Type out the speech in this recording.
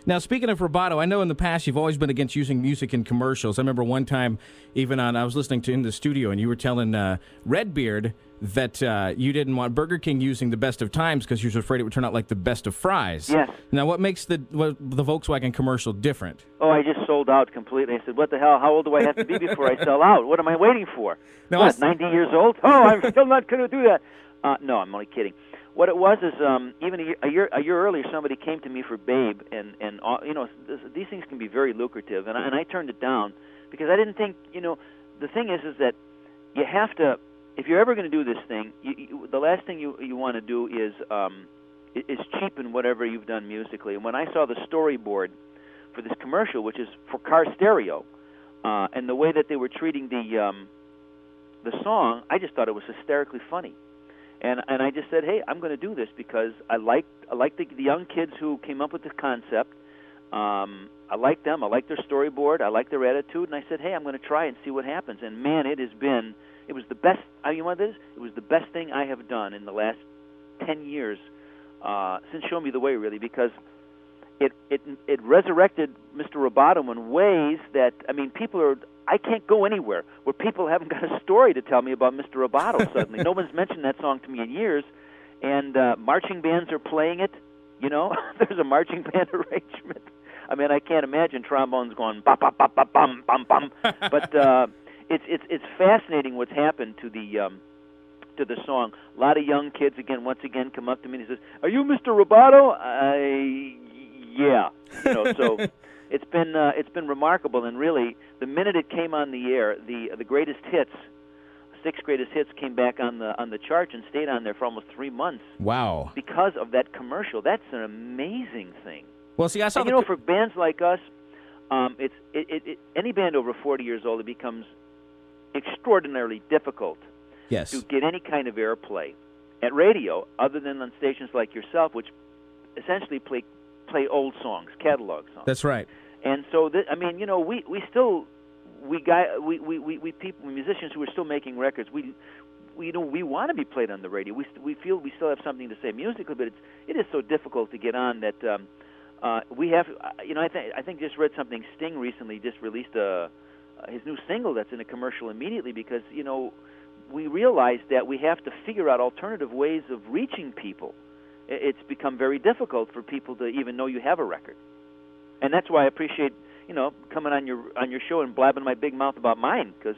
Now, speaking of rubato, I know in the past you've always been against using music in commercials. I remember one time, I was listening to in the studio, and you were telling Redbeard that you didn't want Burger King using the Best of Times because you were afraid it would turn out like the Best of Fries. Yes. Now, what makes the Volkswagen commercial different? Oh, I just sold out completely. I said, what the hell? How old do I have to be before I sell out? What am I waiting for? No, what, 90 years old? Oh, I'm still not going to do that. No, I'm only kidding. What it was is even a year earlier, somebody came to me for Babe, and these things can be very lucrative, and I turned it down because I didn't think, the thing is that you have to, if you're ever going to do this thing, the last thing you want to do is cheapen whatever you've done musically. And when I saw the storyboard for this commercial, which is for car stereo, and the way that they were treating the song, I just thought it was hysterically funny. And I just said, hey, I'm going to do this because I like the young kids who came up with this concept. I like them. I like their storyboard. I like their attitude. And I said, hey, I'm going to try and see what happens. And man, it was the best. You know what it is? It was the best thing I have done in the last 10 years since Show Me the Way, really, because it resurrected Mr. Roboto in ways that, I can't go anywhere where people haven't got a story to tell me about Mr. Roboto suddenly. No one's mentioned that song to me in years, and marching bands are playing it, There's a marching band arrangement. I can't imagine trombones going bum-bum-bum-bum-bum-bum. But it's fascinating what's happened to the song. A lot of young kids, once again, come up to me and says, "Are you Mr. Roboto?" Yeah. So it's been remarkable, and really, the minute it came on the air, the greatest hits, 6 greatest hits, came back on the chart and stayed on there for almost 3 months. Wow! Because of that commercial, that's an amazing thing. Well, see, I saw. And, for bands like us, any band over 40 years old, it becomes extraordinarily difficult. Yes. To get any kind of airplay at radio, other than on stations like yourself, which essentially play old songs, catalog songs. That's right. And so, we people, musicians who are still making records, we want to be played on the radio. We feel we still have something to say musically, but it is so difficult to get on that we have. I think just read something. Sting recently just released his new single that's in a commercial immediately because we realized that we have to figure out alternative ways of reaching people. It's become very difficult for people to even know you have a record, and that's why I appreciate coming on your show and blabbing my big mouth about mine because